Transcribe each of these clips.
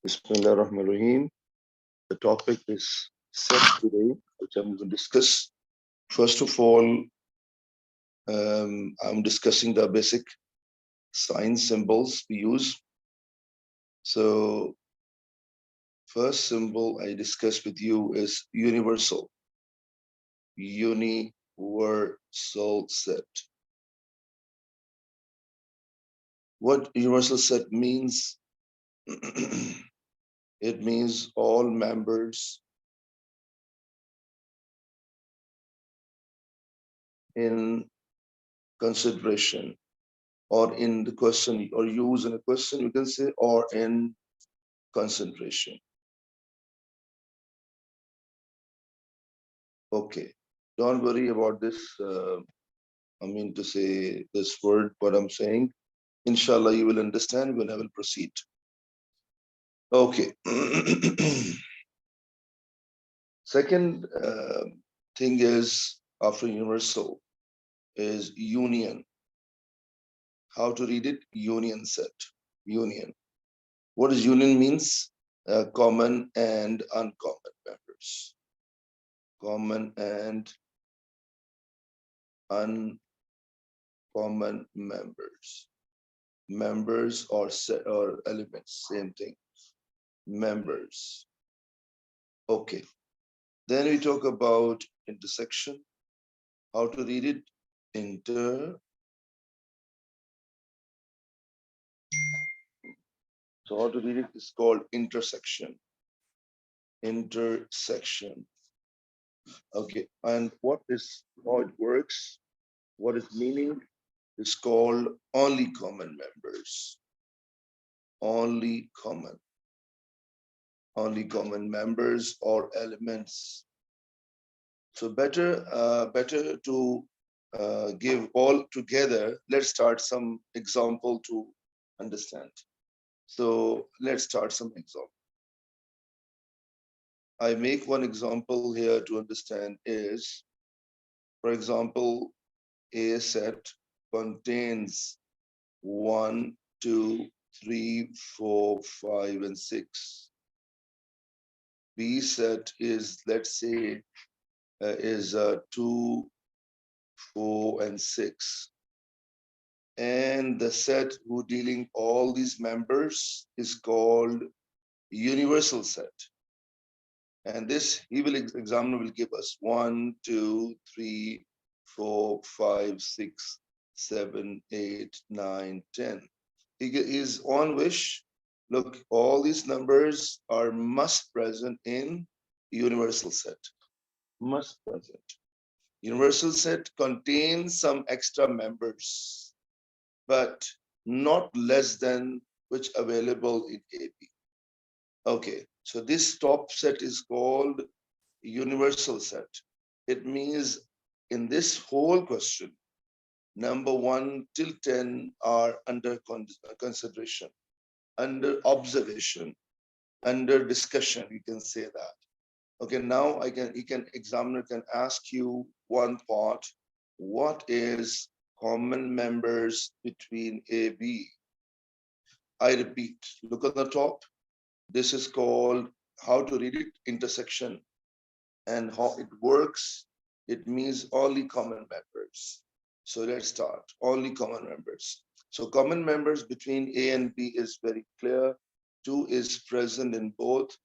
Bismillahirrahmanirrahim. The topic is set today, which I'm going to discuss. First of all, I'm discussing the basic sign symbols we use. So, first symbol I discuss with you is universal. Universal set. What universal set means? It means all members in consideration or in the question or use in a question, you can say, or in concentration. Okay, don't worry about this. I mean to say this word, what I'm saying. Inshallah, you will understand when I will proceed. Okay. Second thing is after universal is union. How to read it? Union set. Union. What does union means? Common and uncommon members. Common and uncommon members. Members or set or elements, same thing. Members. Okay. Then we talk about intersection. How to read it? So how to read it is called intersection. Intersection. Okay. And what is how it works? What is meaning? Is called only common members. Only common members or elements. So better to give all together. Let's start some example to understand. So let's start some example. I make one example here to understand is, for example, A set contains 1, 2, 3, 4, 5, and 6. B set is, let's say, is 2, 4, and 6. And the set who dealing all these members is called universal set. And this examiner will give us 1, 2, 3, 4, 5, 6, 7, 8, 9, 10. His own wish. Look, all these numbers are must present in universal set. Must present. Universal set contains some extra members, but not less than which available in AB. Okay, so this top set is called universal set. It means in this whole question, number 1 till 10 are under consideration, under observation, under discussion, you can say that. Okay, now examiner can ask you one part, what is common members between AB? I repeat, look at the top. This is called, how to read it, intersection. And how it works, it means only common members. So let's start, only common members. So common members between A and B is very clear. 2 is present in both,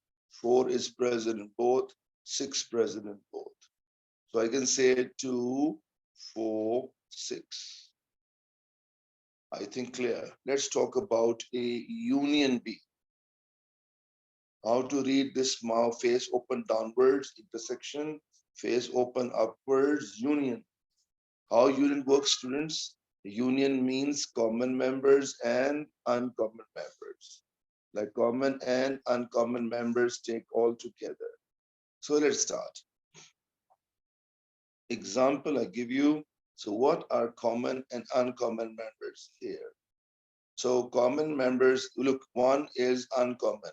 4 is present in both, 6 present in both. So I can say 2, 4, 6. I think clear. Let's talk about a union B. How to read this mouth, face open downwards, intersection, face open upwards, union. How union works, students? Union means common members and uncommon members. Like common and uncommon members take all together. So let's start. Example I give you. So what are common and uncommon members here? So common members, look, 1 is uncommon.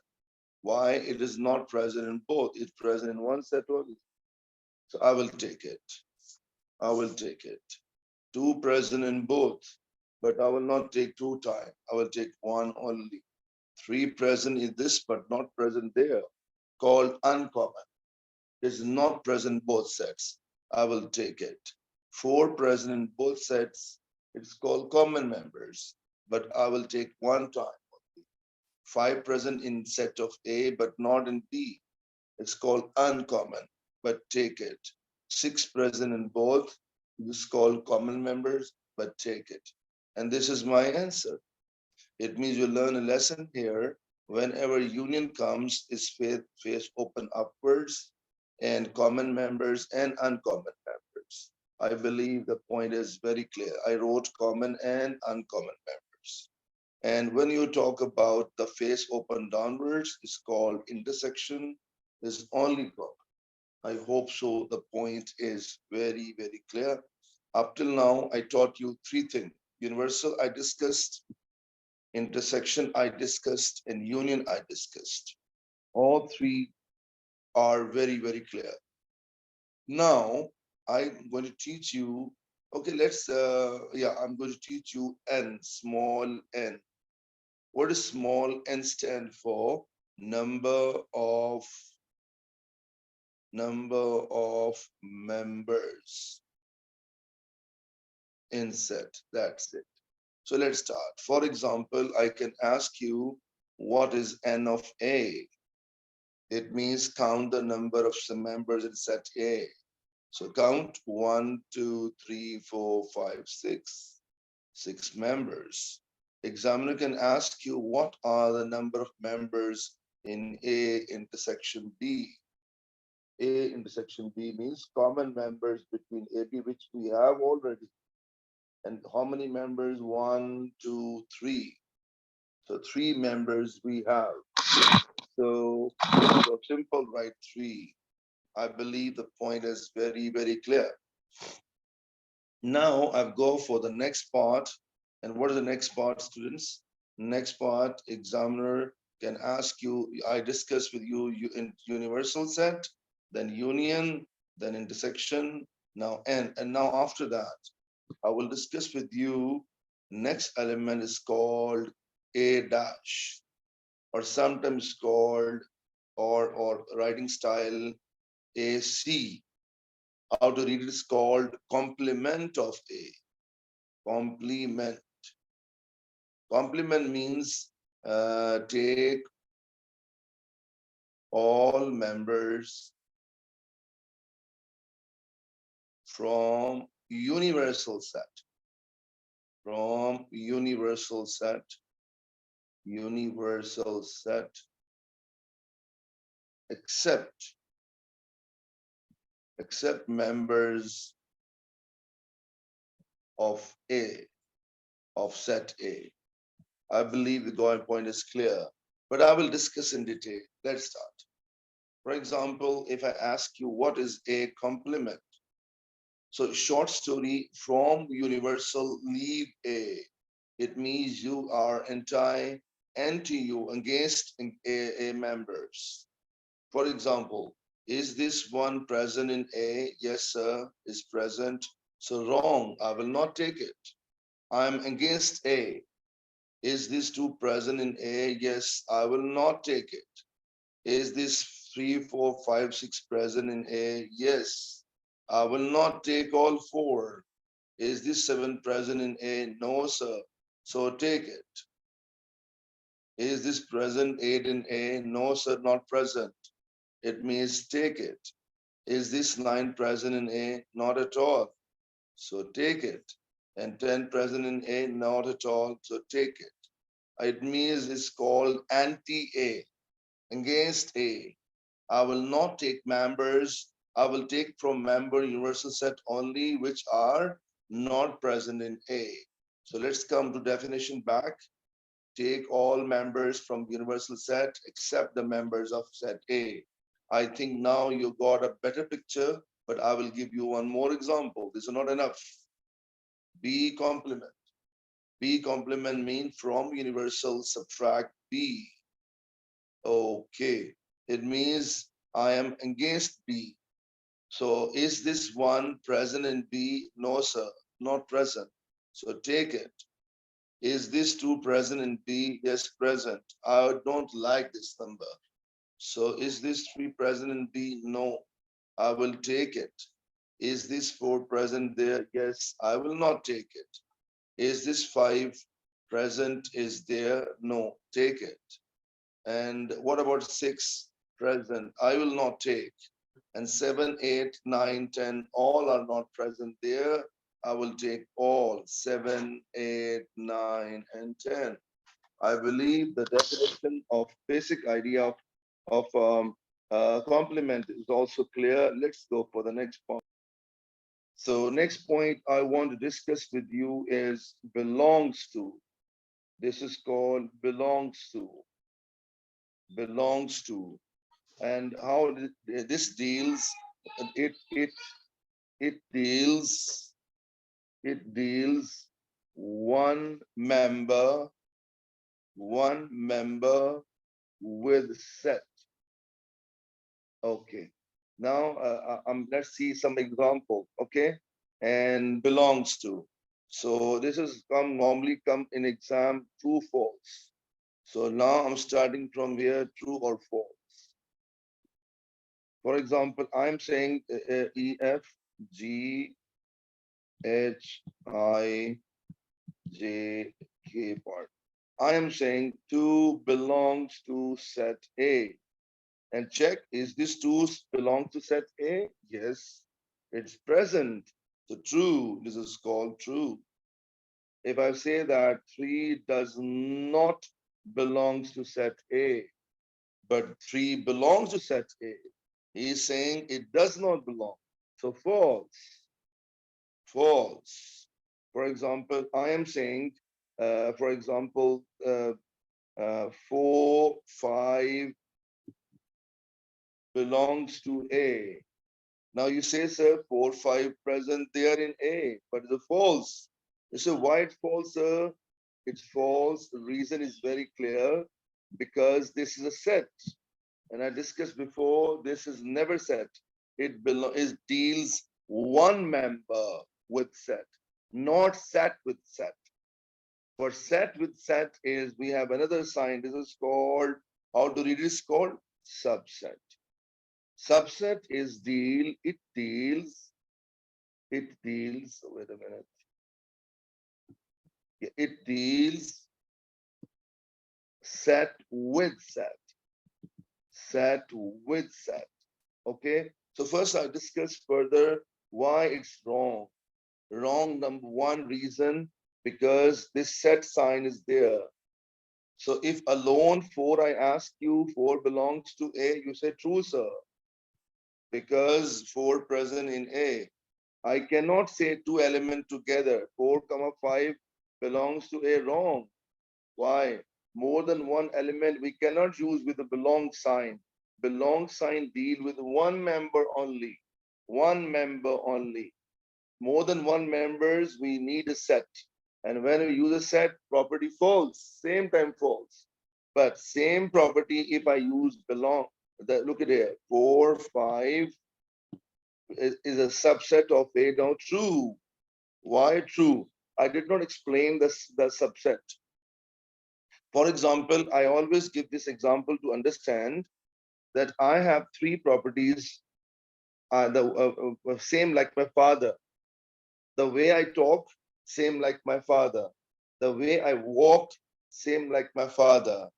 Why? It is not present in both. It's present in one set only. So I will take it. I will take it. 2 present in both, but I will not take 2 times. I will take 1 only. 3 present in this but not present there, called uncommon. Is not present both sets. I will take it. 4 present in both sets. It's called common members, but I will take one time. 5 present in set of A, but not in B. It's called uncommon, but take it. 6 present in both. It's called common members, but take it. And this is my answer. It means you learn a lesson here. Whenever union comes, is face open upwards, and common members and uncommon members. I believe the point is very clear. I wrote common and uncommon members. And when you talk about the face open downwards, it's called intersection. Is only common. I hope so. The point is very, very clear. Up till now, I taught you 3 things. Universal, I discussed. Intersection, I discussed. And union, I discussed. All 3 are very, very clear. Now, I'm going to teach you. Okay, I'm going to teach you n, small n. What does small n stand for? Number of members in set. That's it. So let's start. For example, I can ask you, what is n of A? It means count the number of members in set A. So count 1, 2, 3, 4, 5, 6. 6 members. Examiner can ask you, what are the number of members in A intersection B? A intersection B means common members between AB, which we have already. And how many members? 1, 2, 3. So 3 members we have. So simple, right? 3. I believe the point is very, very clear. Now I've go for the next part. And what is the next part, students? Next part, examiner can ask you, I discuss with you in universal set, then union, then intersection, now n. And now after that, I will discuss with you, next element is called A dash, or sometimes called, or writing style AC. How to read it is called complement of A. Complement. Complement means take all members from universal set. From universal set. Universal set. Except members of A, of set A. I believe the going point is clear, but I will discuss in detail. Let's start. For example, if I ask you, what is a complement? So short story, from universal, leave A. It means you are anti-you against A members. For example, is this one present in A? Yes, sir, is present. So wrong, I will not take it. I'm against A. Is this 2 present in A? Yes, I will not take it. Is this 3, 4, 5, 6 present in A? Yes, I will not take all 4. Is this 7 present in A? No, sir. So take it. Is this present 8 in A? No, sir, not present. It means take it. Is this 9 present in A? Not at all. So take it. And 10 present in A? Not at all. So take it. It means it's called anti-A, against A. I will not take members. I will take from member universal set only which are not present in A. So let's come to definition back. Take all members from universal set except the members of set A. I think now you got a better picture, but I will give you one more example. This is not enough. B complement. B complement means from universal subtract B. Okay, it means I am against B. So is this one present in B? No, sir, not present. So take it. Is this 2 present in B? Yes, present. I don't like this number. So is this 3 present in B? No, I will take it. Is this 4 present there? Yes, I will not take it. Is this 5 present is there? No, take it. And what about 6 present? I will not take. And 7, 8, 9, 10, all are not present there. I will take all 7, 8, 9, and 10. I believe the definition of basic idea of complement is also clear. Let's go for the next point. So next point I want to discuss with you is belongs to. This is called belongs to. Belongs to. And how this deals, it it it deals it deals one member one member with set. Okay. Now let's see some example. Okay, and belongs to. So this is normally come in exam true false. So now I'm starting from here true or false. For example, I'm saying E F G H I J K part. I am saying 2 belongs to set A. And check, is this 2 belong to set A? Yes, it's present. So true, this is called true. If I say that 3 does not belongs to set A, but 3 belongs to set A, he's saying it does not belong. So false, false. For example, I am saying, for example, 4, 5 belongs to A. Now you say, sir, 4, 5 present there in A, but it's a false. You say, why it's false, sir? It's false. The reason is very clear because this is a set. And I discussed before, this is never set. It deals one member with set, not set with set. For set with set is we have another sign. This is called, how to read this called? Subset. Subset is it deals, wait a minute. It deals set with set, set with set. Okay. So first I'll discuss further why it's wrong. Wrong, number one reason, because this set sign is there. So if alone 4, I ask you 4 belongs to A, you say true, sir. Because 4 present in A. I cannot say 2 elements together. 4, 5 belongs to A, wrong. Why? More than one element we cannot use with the belong sign. Belong sign deal with one member only. One member only. More than one members, we need a set. And when we use a set, property false, same time false. But same property if I use belong, look at here, 4, 5 is a subset of A. Now true. Why true? I did not explain the subset. For example, I always give this example to understand that I have 3 properties, the same like my father. The way I talk, same like my father. The way I walk, same like my father.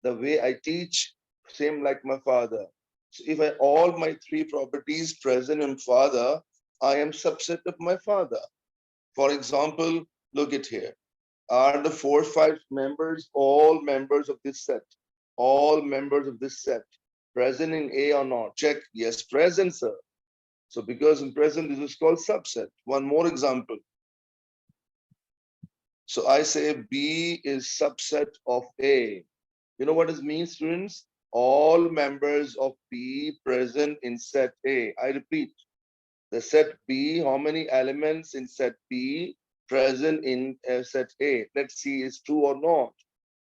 The way I teach, same like my father. So if all my 3 properties present in father, I am subset of my father. For example, look at here. Are the 4, 5 members all members of this set? All members of this set present in A or not? Check. Yes, present, sir. So because in present, this is called subset. One more example. So I say B is subset of A. You know what it means, students? All members of B present in set A. I repeat, the set B, how many elements in set B present in set A? Let's see, is true or not.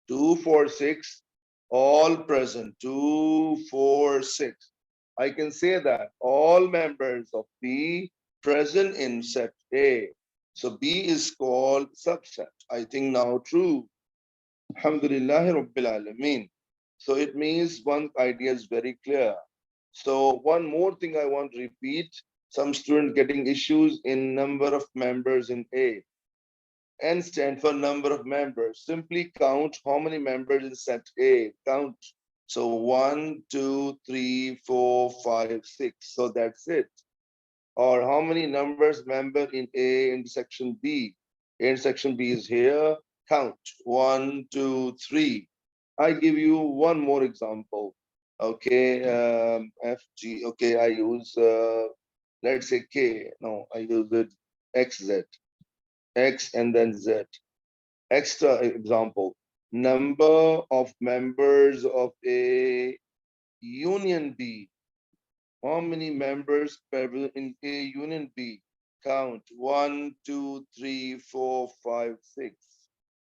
2, 4, 6, all present. 2, 4, 6. I can say that all members of B present in set A. So B is called subset. I think now true. Alhamdulillahi Rabbil Alameen. So it means one idea is very clear. So one more thing I want to repeat. Some students getting issues in number of members in A. N stand for number of members. Simply count how many members in set A. Count. So 1, 2, 3, 4, 5, 6. So that's it. Or how many numbers member in A intersection B? A intersection B is here. Count 1, 2, 3. I give you one more example. Okay, FG. Okay, I use let's say K. No, I use it XZ. X and then Z. Extra example. Number of members of a union B. How many members in A union B? Count 1, 2, 3, 4, 5, 6.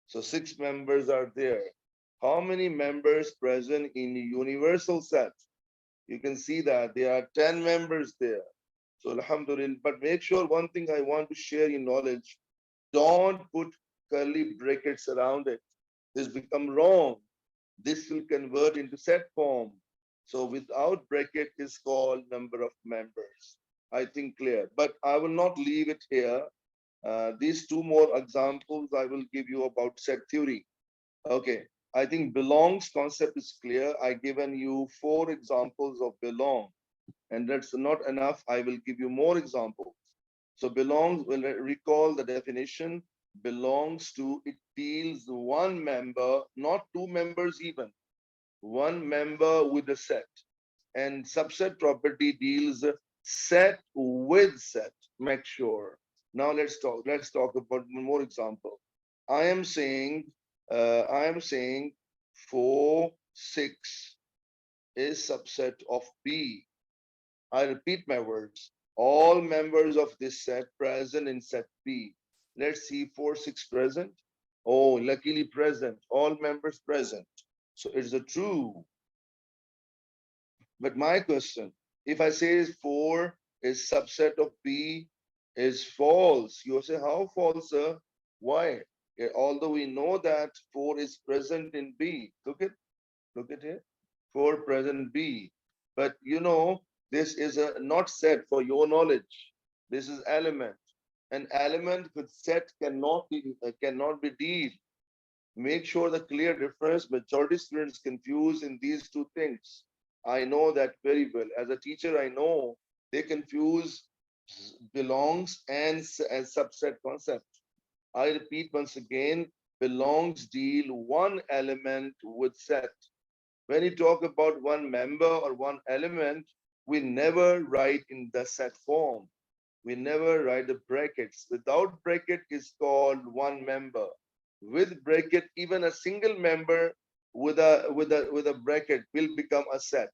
So 6 members are there. How many members present in universal set? You can see that there are 10 members there. So Alhamdulillah, but make sure one thing I want to share in knowledge, don't put curly brackets around it. This become wrong. This will convert into set form. So without bracket is called number of members. I think clear, but I will not leave it here. These two more examples I will give you about set theory. Okay, I think belongs concept is clear. I given you 4 examples of belong, and that's not enough. I will give you more examples. So belongs, will recall the definition. Belongs to, it deals one member, not 2 members even, one member with a set. And subset property deals set with set. Make sure. Now let's talk about one more example. I am saying, I am saying 4, 6 is subset of B. I repeat my words. All members of this set present in set B. Let's see 4, 6 present. Oh, luckily present. All members present. So it's a true. But my question, if I say 4 is subset of B is false, you say, how false, sir? Why? Although we know that 4 is present in B. Look at here. 4 present B. But you know, this is a not set for your knowledge. This is element. An element with set cannot be deal. Make sure the clear difference. Majority students confuse in these two things. I know that very well. As a teacher, I know they confuse belongs and subset concept. I repeat once again, belongs deal one element with set. When you talk about one member or one element, we never write in the set form. We never write the brackets. Without bracket is called one member. With bracket, even a single member with a bracket will become a set.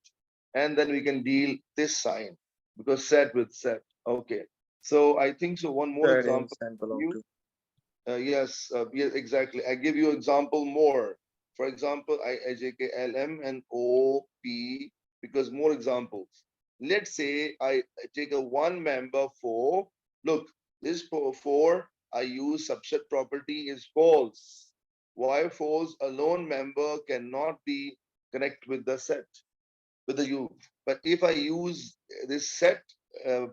And then we can deal this sign because set with set. Okay. So I think so. One more Set example. is and belong to. Yes, exactly. I give you example more. For example, IJKLM and OP because more examples. Let's say I take a one member for, look, this for I use subset property is false. Why false? A lone member cannot be connect with the set, with the U. But if I use this set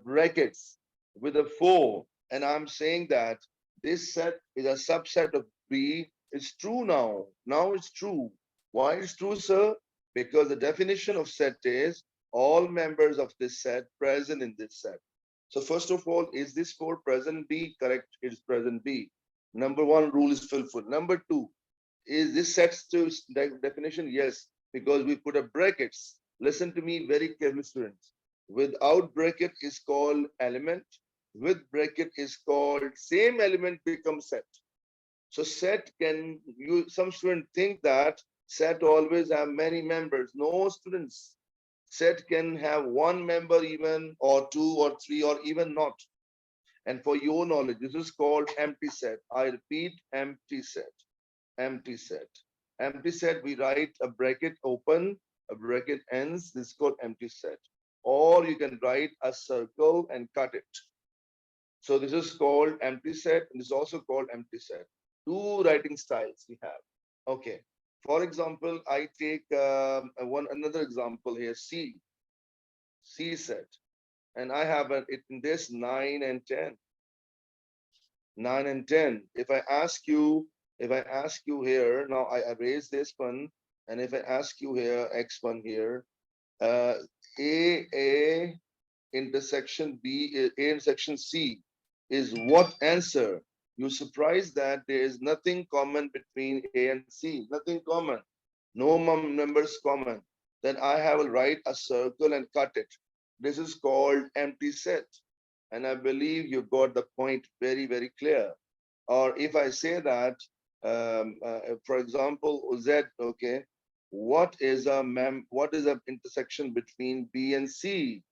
brackets with a 4, and I'm saying that this set is a subset of B, it's true now. Now it's true. Why it's true, sir? Because the definition of set is all members of this set present in this set. So first of all, is this 4 present B? Correct, it's present B. Number 1 rule is fulfilled. Number 2, is this sets to definition? Yes, because we put a brackets. Listen to me very carefully, students. Without bracket is called element. With bracket is called same element becomes set. So set can you some students think that set always have many members. No, students. Set can have one member even or 2 or 3 or even not. And for your knowledge, this is called empty set. I repeat, empty set. Empty set. Empty set, we write a bracket open, a bracket ends, this is called empty set. Or you can write a circle and cut it. So this is called empty set, and this is also called empty set. Two writing styles we have. Okay. For example, I take another example here. C set, and I have it in this 9 and 10. 9 and 10. If I ask you here, now I erase this one, and if I ask you here, X1 here, uh, A intersection A intersection C is what answer? You're surprised that there is nothing common between A and C, nothing common, no numbers common. Then I have to write a circle and cut it. This is called empty set. And I believe you got the point very, very clear. Or if I say that, for example, Z, okay, what is an intersection between B and C?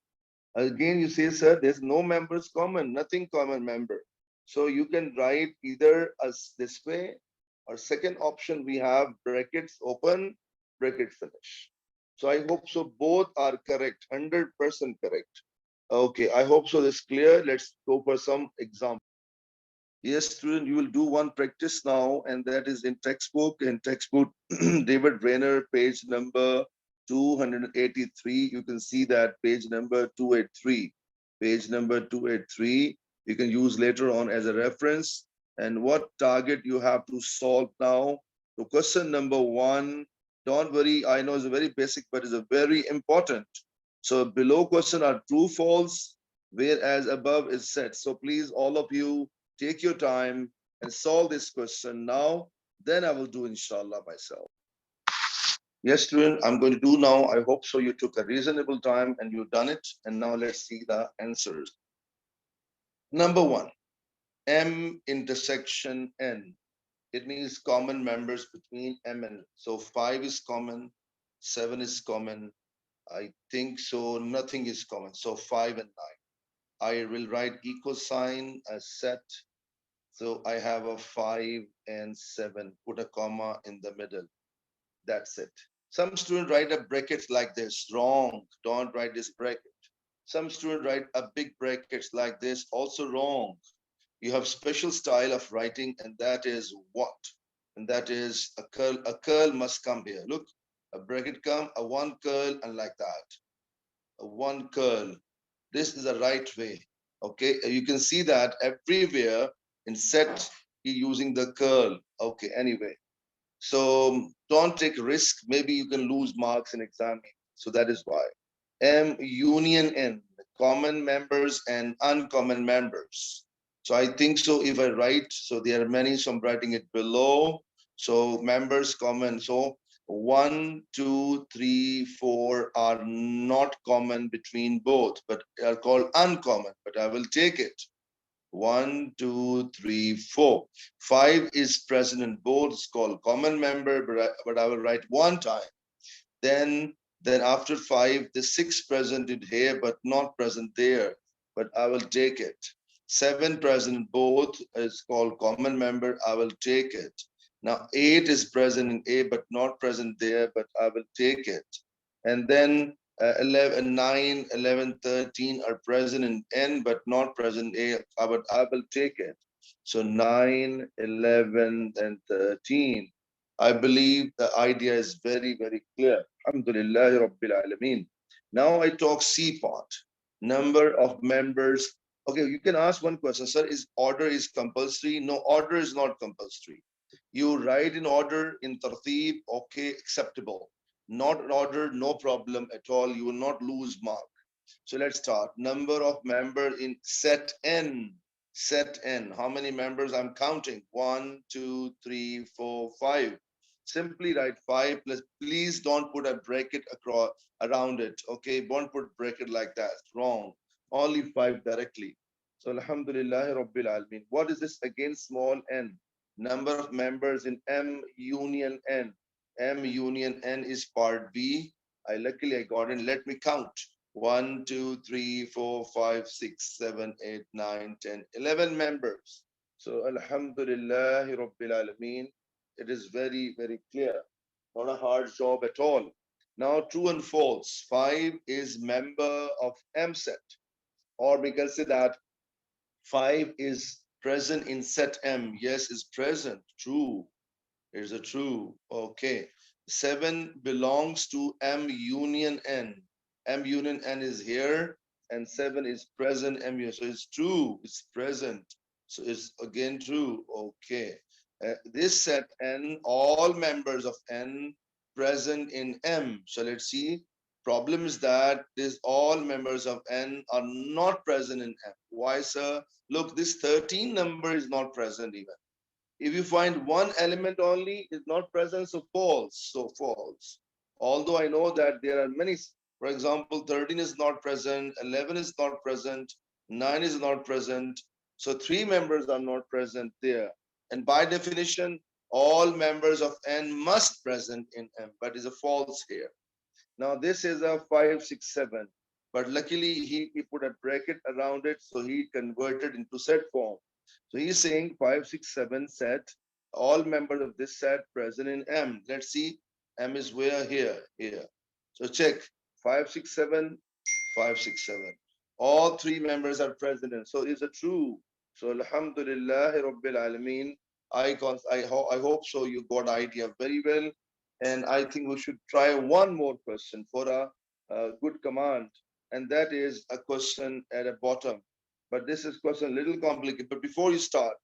Again, you say, sir, there's no members common, nothing common member. So you can write either as this way, or second option, we have brackets open, bracket finish. So I hope so both are correct, 100% correct. Okay, I hope so this clear. Let's go for some example. Yes, student, you will do one practice now, and that is in textbook. In textbook, David Rayner, page number 283. You can see that page number 283. Page number 283. You can use later on as a reference. And what target you have to solve now? So question number one, don't worry, I know it's a very basic, but it's a very important. So below question are true, false, whereas above is set. So please, all of you, take your time and solve this question now. Then I will do inshallah myself. Yes, student, I'm going to do now. I hope so you took a reasonable time and you've done it. And now let's see the answers. Number one, M intersection N. It means common members between M and N. So 5 is common, 7 is common. I think so, nothing is common. So 5 and 9. I will write equal sign as set. So I have a 5 and 7, put a comma in the middle. That's it. Some students write a bracket like this. Wrong. Don't write this bracket. Some students write a big brackets like this. Also wrong. You have special style of writing, and that is what? And that is a curl. A curl must come here. Look, a bracket come, a one curl, and like that. A one curl. This is the right way. Okay, you can see that everywhere in set using the curl. Okay, anyway. So don't take risk. Maybe you can lose marks in exam. So that is why. M union N, common members and uncommon members. So I think so if I write, so there are many, so I'm writing it below. So members common. So 1, 2, 3, 4 are not common between both, but are called uncommon, but I will take it. 1, 2, 3, 4. 5 is present in both. It's called common member, but I will write one time. Then, then after 5, the 6 present in here, but not present there. But I will take it. 7 present in both is called common member. I will take it. Now 8 is present in A, but not present there, but I will take it. And then 11, 9, 11, 13 are present in N, but not present in A, but I will take it. So 9, 11, and 13. I believe the idea is very, very clear. Alhamdulillah Rabbil Alameen. Now I talk C part. Number of members. Okay, you can ask one question, sir. Is order is compulsory? No, order is not compulsory. You write in order in tartib, okay, acceptable. Not in order, no problem at all. You will not lose mark. So let's start. Number of members in set N. Set N. How many members I'm counting? 1, 2, 3, 4, 5. Simply write 5 plus. Please don't put a bracket across around it. Okay, don't put bracket like that. Wrong. Only 5 directly. So Alhamdulillah Rabbil Alameen. What is this again? Small n. Number of members in M union N. M union N is part B. Luckily I got it. Let me count. 1, 2, 3, 4, 5, 6, 7, 8, 9, 10, 11 members. So Alhamdulillah Rabbil Alameen. It is very, very clear. Not a hard job at all. Now true and false. 5 is member of M set. Or we can say that 5 is present in set M. Yes, is present. True. Here's a true. Okay. 7 belongs to M union N. M union N is here, and 7 is present M union. So it's true. It's present. So it's again true. Okay. This set N, all members of N present in M. So let's see. Problem is that this all members of N are not present in M. Why, sir? Look, this 13 number is not present even. If you find one element only is not present, so false. So false. Although I know that there are many, for example, 13 is not present, 11 is not present, 9 is not present. So three members are not present there. And by definition, all members of N must present in M, but is a false here. Now this is a 5, 6, 7. But luckily he put a bracket around it, so he converted into set form. So he's saying 5, 6, 7 set, all members of this set present in M. Let's see, M is where? Here, here. So check 5, 6, 7, 5, 6, 7. All three members are present in. So is it true? So Alhamdulillah Rabbil Alameen. I hope so you got idea very well. And I think we should try one more question for a good command. And that is a question at the bottom. But this is question a little complicated. But before you start,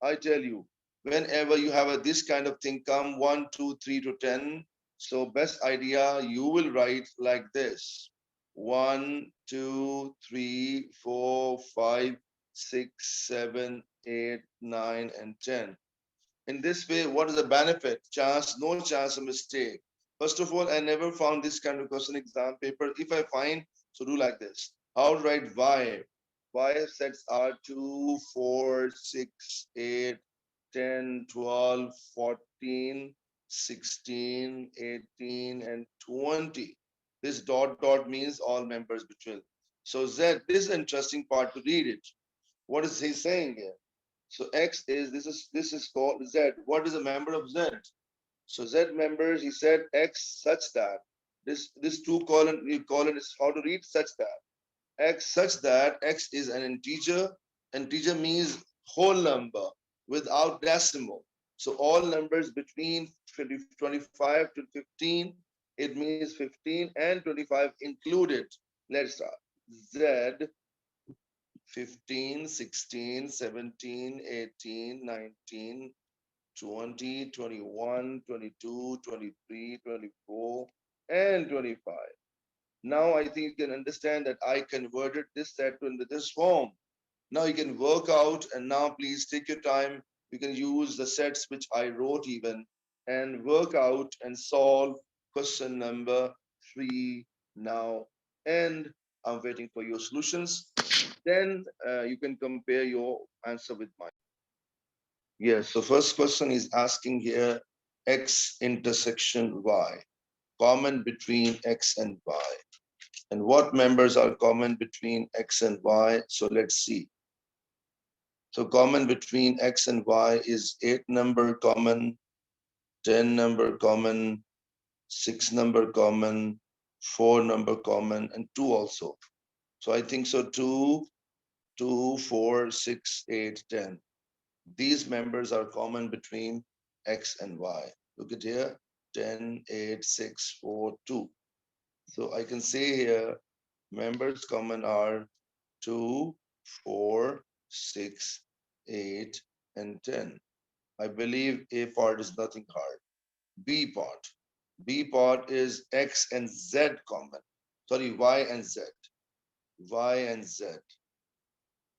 I tell you, whenever you have this kind of thing come 1, 2, 3 to 10, so best idea you will write like this: 1, 2, 3, 4, 5, 6, 7, 8, 9, and 10. In this way, what is the benefit? Chance, no chance of mistake. First of all, I never found this kind of question exam paper. If I find, so do like this. How to write Y? Y sets are 2, 4, 6, 8, 10, 12, 14, 16, 18, and 20. This dot dot means all members between. So Z, this is an interesting part to read it. What is he saying here? So X is this is called Z. What is a member of Z? So Z members, he said X such that this two colon we call it is how to read such that X such that X is an integer. Integer means whole number without decimal. So all numbers between 25 to 15, it means 15 and 25 included. Let's start. Z 15, 16, 17, 18, 19, 20, 21, 22, 23, 24, and 25. Now I think you can understand that I converted this set into this form. Now you can work out, and now please take your time. You can use the sets which I wrote even and work out and solve question number 3 now. And I'm waiting for your solutions. Then you can compare your answer with mine. Yes, so first question is asking here X intersection Y, common between X and Y. And what members are common between X and Y? So let's see. So common between X and Y is 8 number common, 10 number common, 6 number common, 4 number common, and 2 also. So I think so 2, 2, 4, 6, 8, 10. These members are common between X and Y. Look at here, 10, 8, 6, 4, 2. So I can say here, members common are 2, 4, 6, 8, and 10. I believe A part is nothing hard. B part. B part is X and Z common. Sorry, Y and Z. Y and Z.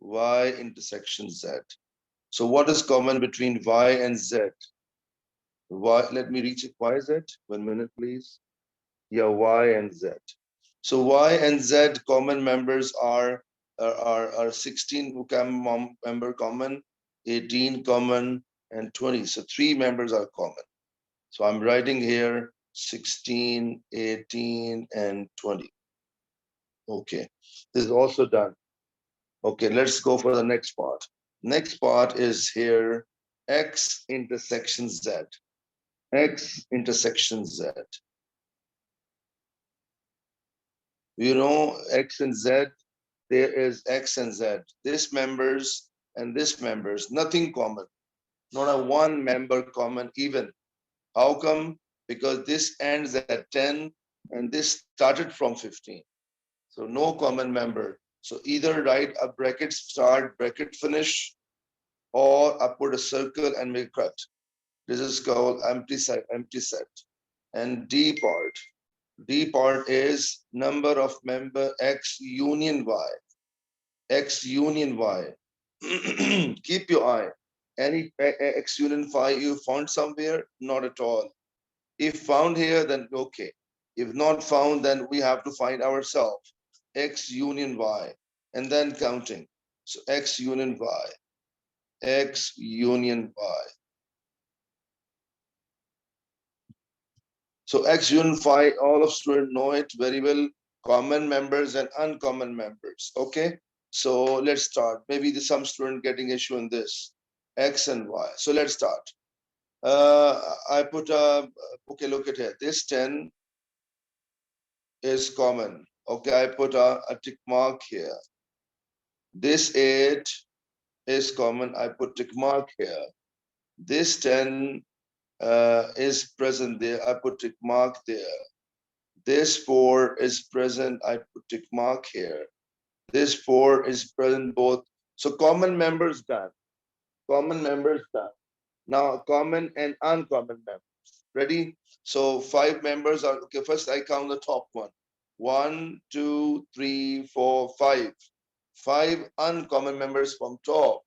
Y intersection Z. So what is common between Y and Z? Y, let me reach it. Y, Z. 1 minute, please. Yeah, Y and Z. So Y and Z common members are 16 who can member common, 18 common, and 20. So 3 members are common. So I'm writing here 16, 18, and 20. Okay, this is also done. Okay, let's go for the next part. Next part is here X intersection Z. X intersection Z. You know, X and Z, there is X and Z. This members and this members, nothing common. Not a one member common even. How come? Because this ends at 10 and this started from 15. So no common member. So either write a bracket start, bracket finish, or I put a circle and make cut. This is called empty set, empty set. And D part is number of member X union Y. X union Y. Keep your eye. Any X union Y you found somewhere? Not at all. If found here, then okay. If not found, then we have to find ourselves. X union Y. And then counting. So X union Y. X union Y. So X union Y, all of students know it very well. Common members and uncommon members. Okay. So let's start. Maybe there's some student getting issue in this. X and Y. So let's start. I put a, okay, look at here. This 10 is common. Okay, I put a tick mark here. This 8 is common. I put tick mark here. This 10 is present there. I put tick mark there. This 4 is present. I put tick mark here. This 4 is present both. So common members done. Common members done. Now common and uncommon members. Ready? So 5 members are okay. First I count the top one. 1, 2, 3, 4, 5. 5 uncommon members from top.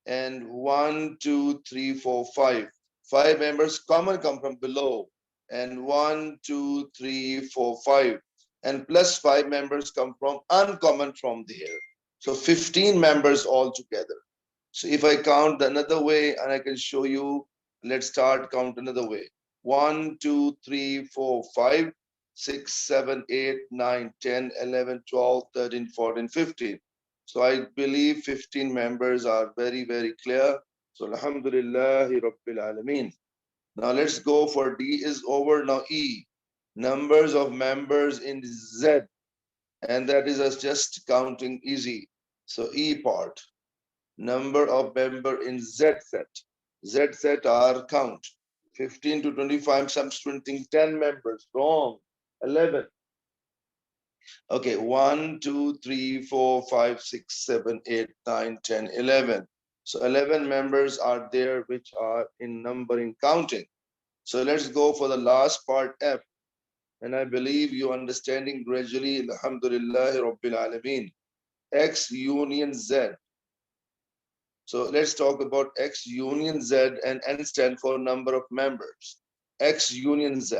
And 1, 2, 3, 4, 5. 5 members common come from below. And 1, 2, 3, 4, 5. And plus 5 members come from uncommon from there. So 15 members altogether. So if I count another way and I can show you, let's start count another way. 1, 2, 3, 4, 5, 6, 7, 8, 9, 10, 11, 12, 13, 14, 15. So I believe 15 members are very, very clear. So Alhamdulillahi Rabbil Alameen. Now let's go for D is over. Now E, numbers of members in Z. And that is us just counting easy. So E part, number of member in Z set. Z set are count 15 to 25. Some students think 10 members. Wrong. 11. Okay, 1, 2, 3, 4, 5, 6, 7, 8, 9, 10, 11. So 11 members are there which are in numbering counting. So let's go for the last part F. And I believe you understanding gradually. Alhamdulillah Rabbil Alameen. X union Z. So let's talk about X union Z, and N stand for number of members. X union Z,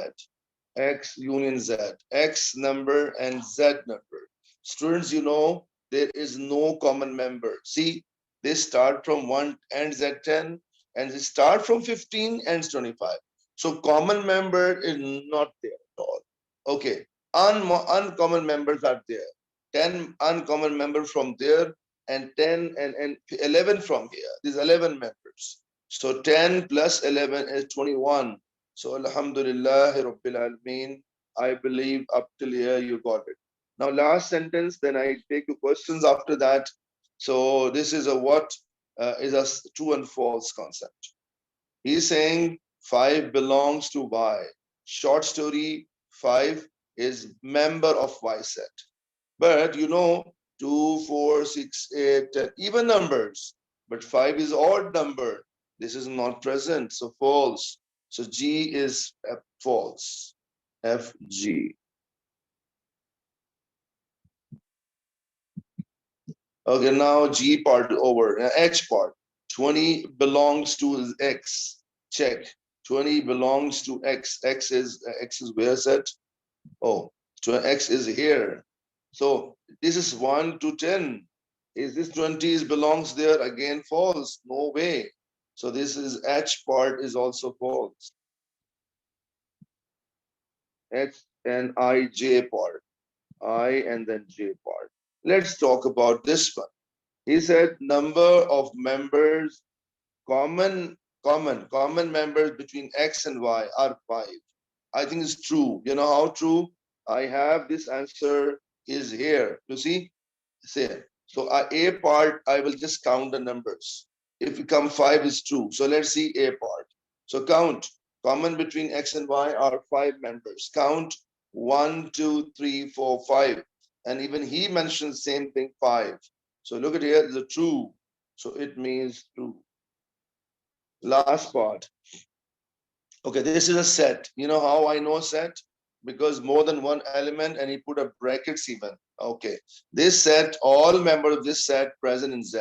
X union Z, X number and Z number. Students, you know, there is no common member. See, they start from 1 ends at 10 and they start from 15 ends 25. So common member is not there at all. Okay, uncommon members are there. 10 uncommon members from there and 10 and 11 from here. These 11 members. So 10 plus 11 is 21. So Alhamdulillah Rabbil Alameen. I believe up till here you got it. Now last sentence, then I take your questions after that. So this is a what is a true and false concept. He's saying 5 belongs to Y. Short story, 5 is member of Y set. But you know, 2, 4, 6, 8, 10, even numbers. But 5 is odd number. This is not present, so false. So G is false. FG. Okay, now G part over. Now H part. 20 belongs to X. Check. 20 belongs to X. X is where set? Oh, X is here. So this is 1 to 10. Is this 20 is belongs there? Again, false. No way. So this is H part is also false. H and I, J part. I and then J part. Let's talk about this one. He said number of members, common members between X and Y are 5. I think it's true. You know how true? I have this answer is here. You see, Say, so A part, I will just count the numbers. If we come 5 is true. So let's see A part. So count. Common between X and Y are 5 members. Count 1, 2, 3, 4, 5. And even he mentions same thing 5. So look at here, the true. So it means true. Last part. Okay, this is a set. You know how I know set? Because more than one element and he put a brackets even. Okay, this set, all members of this set present in Z.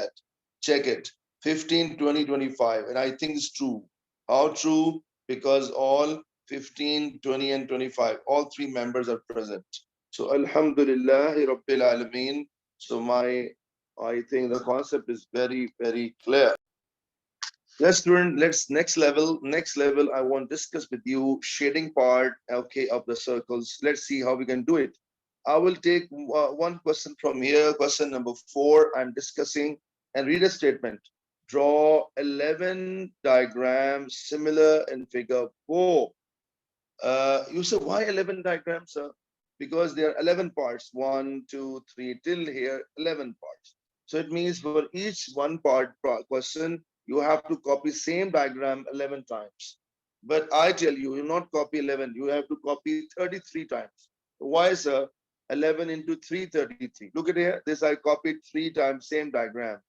Check it. 15, 20, 25. And I think it's true. How true? Because all 15, 20, and 25, all three members are present. So Alhamdulillah Rabbil Alameen. So I think the concept is very, very clear. Let's learn. Let's next level. Next level. I want to discuss with you shading part. Okay, of the circles. Let's see how we can do it. I will take one question from here. Question number 4. I'm discussing and read a statement. Draw 11 diagrams similar in figure 4. You say why 11 diagrams, sir? Because there are 11 parts. 1, 2, 3 till here. 11 parts. So it means for each one part question, you have to copy same diagram 11 times. But I tell you, you not copy 11, you have to copy 33 times. Why, sir? 11 into 3, 33. Look at here, this I copied 3 times, same diagram.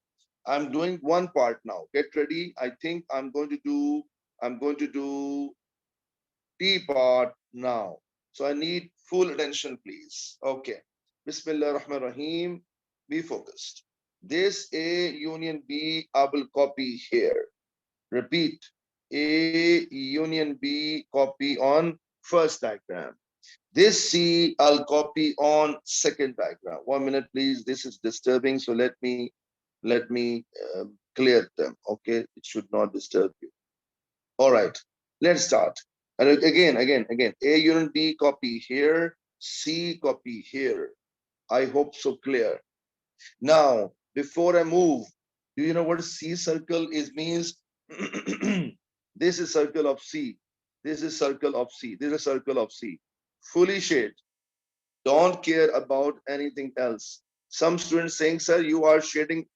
I'm doing one part now. Get ready. I think I'm going to do D part now. So I need full attention, please. Okay. Bismillah Rahman Rahim. Be focused. This A union B, I will copy here. Repeat. A union B, copy on first diagram. This C, I'll copy on second diagram. 1 minute, please. This is disturbing. So let me clear them. Okay. It should not disturb you. All right, let's start. And again, A unit B copy here, C copy here. I hope so clear. Now, before I move, do you know what C circle is means? This is circle of C. This is circle of C. This is circle of C. Fully shade. Don't care about anything else. Some students saying, sir, you are shading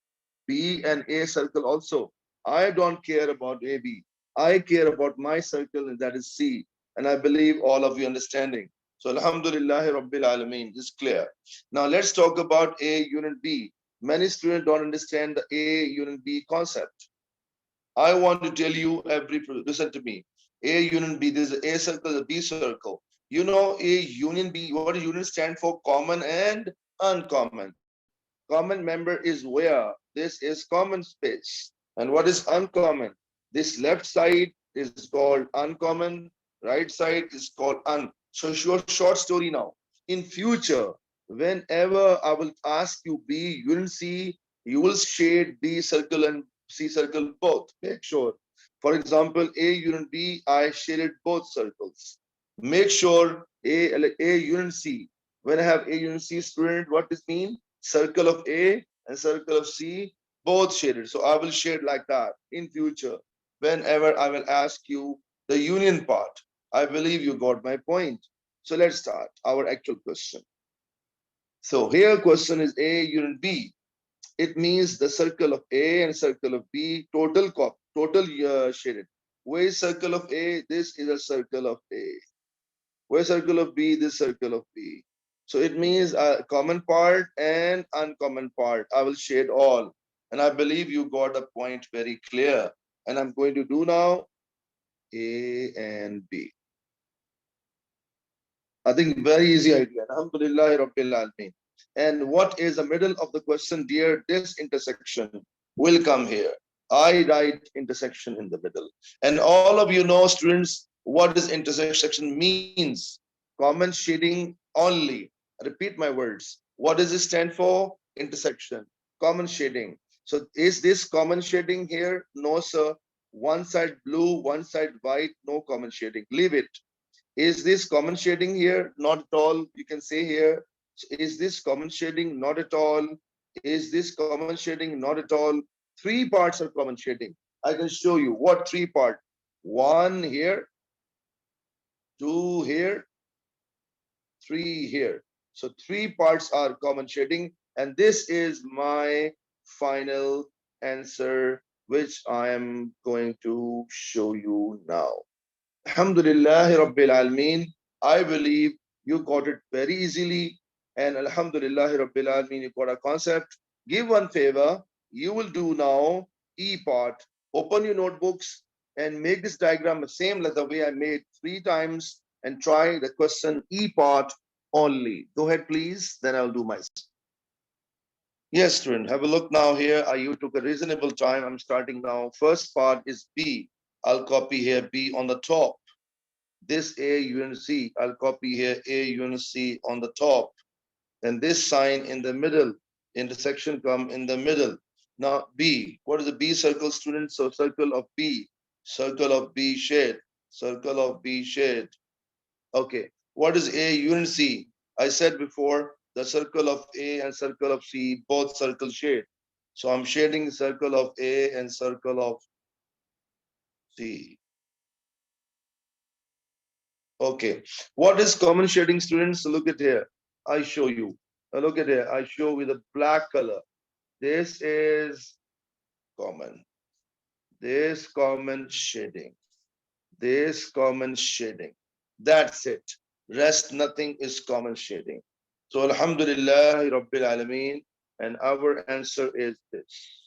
B and A circle also. I don't care about AB. I care about my circle, and that is C. And I believe all of you understanding. So Alhamdulillah Rabbil Alameen is clear. Now let's talk about A unit B. Many students don't understand the A unit B concept. I want to tell you listen to me. A union B, there's A circle, a B circle. You know A union B, what does union stand for? Common and uncommon. Common member is where? This is common space. And what is uncommon? This left side is called uncommon, right side is called un. So short story now. In future, whenever I will ask you B, you will see, you will shade B circle and C circle both. Make sure. For example, A unit B, I shaded both circles. Make sure A unit C. When I have A unit C student, what does mean? Circle of A and circle of C, both shaded. So I will shade like that in future. Whenever I will ask you the union part, I believe you got my point. So let's start our actual question. So here question is A unit B. It means the circle of A and circle of B, total shaded. Where is circle of A? This is a circle of A. Where circle of B? This circle of B. So it means a common part and uncommon part. I will shade all. And I believe you got the point very clear. And I'm going to do now A and B. I think very easy idea. Alhamdulillah Rabbil Alameen. And what is the middle of the question, dear? This intersection will come here. I write intersection in the middle. And all of you know, students, what this intersection means. Common shading only. Repeat my words. What does it stand for? Intersection. Common shading. So is this common shading here? No, sir. One side blue, one side white, no common shading. Leave it. Is this common shading here? Not at all. You can say here, is this common shading? Not at all. Is this common shading? Not at all. 3 parts are common shading. I can show you what 3 part. 1 here, 2 here, 3 here. So 3 parts are common shading. And this is my final answer, which I am going to show you now. Alhamdulillah Rabbil Alameen. I believe you got it very easily. And Alhamdulillah Rabbil Alameen, you got a concept. Give one favor. You will do now E part. Open your notebooks and make this diagram the same like the way I made 3 times and try the question E part only. Go ahead, please. Then I'll do my. Yes, student. Have a look now here. You took a reasonable time. I'm starting now. First part is B. I'll copy here B on the top. This A unit C, I'll copy here A unit C on the top. And this sign in the middle, intersection come in the middle. Now B, what is the B circle, students? So circle of B shade, circle of B shade. Okay, what is A unit C? I said before, the circle of A and circle of C, both circle shade. So I'm shading circle of A and circle of C. Okay. What is common shading, students? Look at here. I show you. Look at here. I show with a black color. This is common. This common shading. This common shading. That's it. Rest nothing is common shading. So Alhamdulillah Rabbil Alameen. And our answer is this.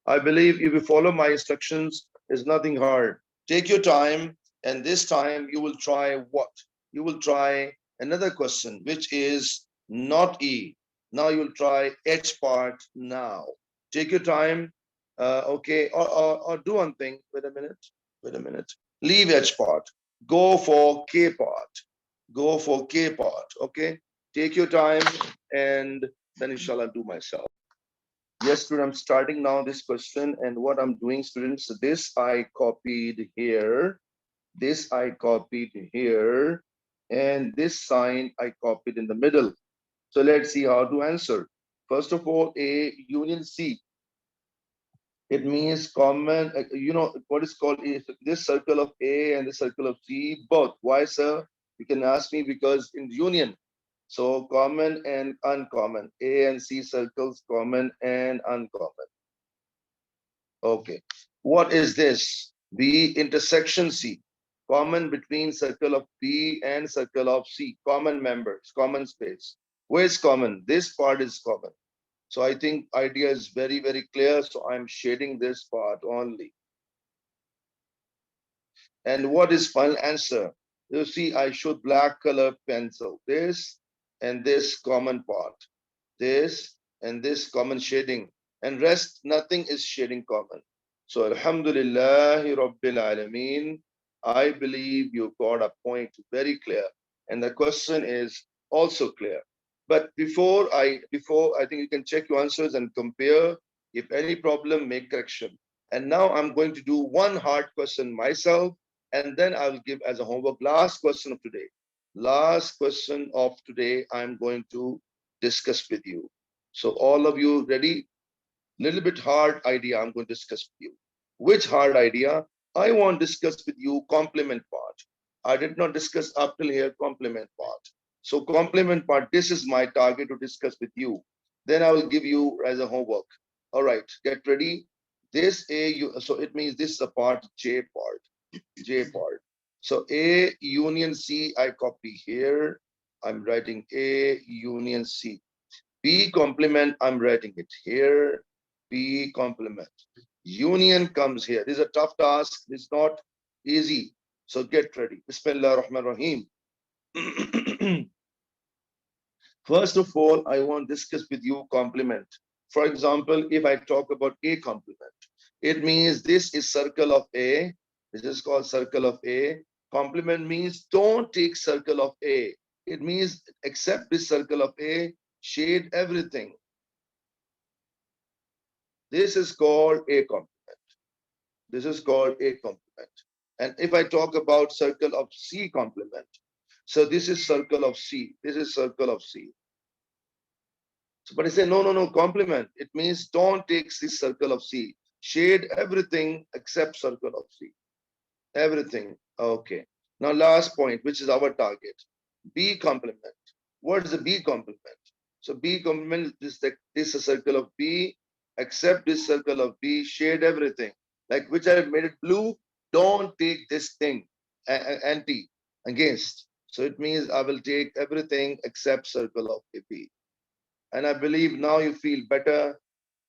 I believe if you follow my instructions, it's nothing hard. Take your time, and this time you will try what? You will try another question, which is not E. Now you'll try H part now. Take your time, okay, or do one thing. Wait a minute, wait a minute. Leave H part. Go for K part. Go for K part, okay? Take your time, and then inshallah do myself. Yes, student, I'm starting now this question, and what I'm doing, students, this I copied here, this I copied here, and this sign I copied in the middle. So let's see how to answer. First of all, A union C. It means common, what is called is this circle of A and the circle of C, both. Why, sir? You can ask me because in union, so common and uncommon. A and C circles, common and uncommon. Okay. What is this? B intersection C. Common between circle of B and circle of C. Common members, common space. Where is common? This part is common. So I think idea is very, very clear. So I'm shading this part only. And what is final answer? You see, I showed black color pencil. This and this common part. This and this common shading. And rest, nothing is shading common. So Alhamdulillah Rabbil Alameen. I believe you got a point very clear. And the question is also clear. But before I think you can check your answers and compare. If any problem, make correction. And now I'm going to do one hard question myself, and then I will give as a homework last question of today. Last question of today, I'm going to discuss with you. So all of you ready? Little bit hard idea I'm going to discuss with you. Which hard idea? I want to discuss with you complement part. I did not discuss up till here complement part. So complement part, this is my target to discuss with you. Then I will give you as a homework. All right, get ready. This so it means this is a part J part. J part. So A union C, I copy here. I'm writing A union C. B complement, I'm writing it here. B complement. Union comes here. This is a tough task. It's not easy. So get ready. Bismillah ar-Rahman ar-Rahim. First of all, I want to discuss with you complement. For example, if I talk about A complement, it means this is circle of A. This is called circle of A. Complement means don't take circle of A. It means accept this circle of A, shade everything. This is called A complement. This is called A complement. And if I talk about circle of C complement, so this is circle of C. This is circle of C. So, but I say, no, no, no, complement. It means don't take this circle of C. Shade everything except circle of C. Everything. Okay. Now, last point, which is our target. B complement. What is the B complement? So B complement is this a circle of B, accept this circle of B, shade everything. Like which I made it blue, don't take this thing, anti, against. So it means I will take everything except circle of B. And I believe now you feel better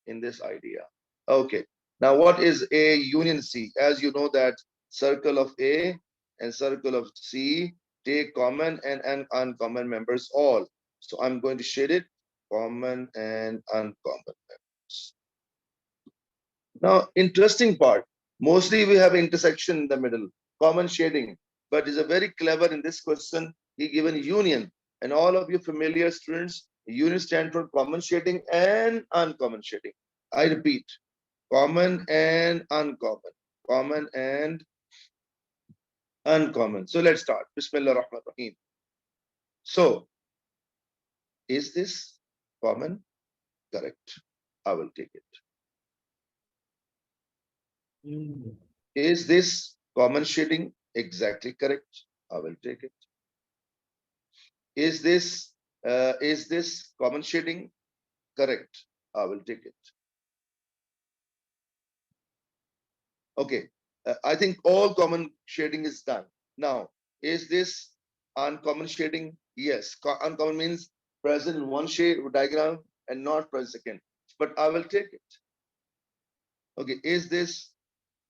in this idea. Okay. Now, what is A union C? As you know that circle of A and circle of C take common and uncommon members all. So I'm going to shade it common and uncommon members. Now, interesting part. Mostly we have intersection in the middle, common shading. But is a very clever in this question. He given union. And all of you familiar students, union stand for common shading and uncommon shading. I repeat, common and uncommon. Common and uncommon. So let's start. Bismillah Rahman Rahim. So, is this common? Correct. I will take it. Is this common shading? Exactly correct. I will take it. Is this common shading? Correct. I will take it. Okay. I think all common shading is done. Now, is this uncommon shading? Yes. Uncommon means present in one shade diagram and not present second. But I will take it. Okay. Is this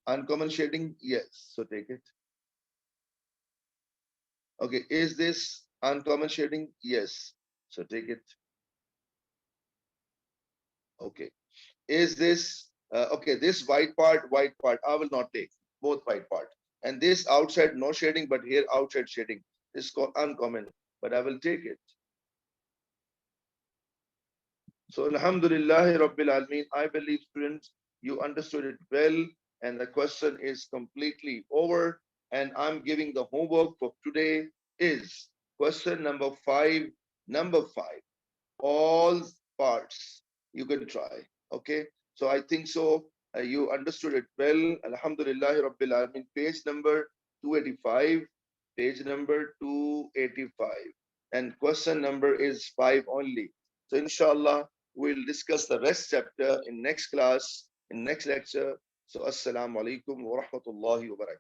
uncommon shading? Yes. So take it. Okay. Is this uncommon shading? Yes. So take it. Okay. Is this okay? This white part, I will not take both white part. And this outside no shading, but here outside shading is called uncommon, but I will take it. So Alhamdulillah Rabbil Alameen, I believe students, you understood it well, and the question is completely over. And I'm giving the homework for today is question number 5. Number 5. All parts you can try. Okay, so I think so you understood it well. Alhamdulillah Rabbil Alameen. Page number 285. Page number 285, and question number is 5 only. So inshallah we'll discuss the rest chapter in next class, in next lecture. So assalamu alaikum wa rahmatullahi wa barakatuh.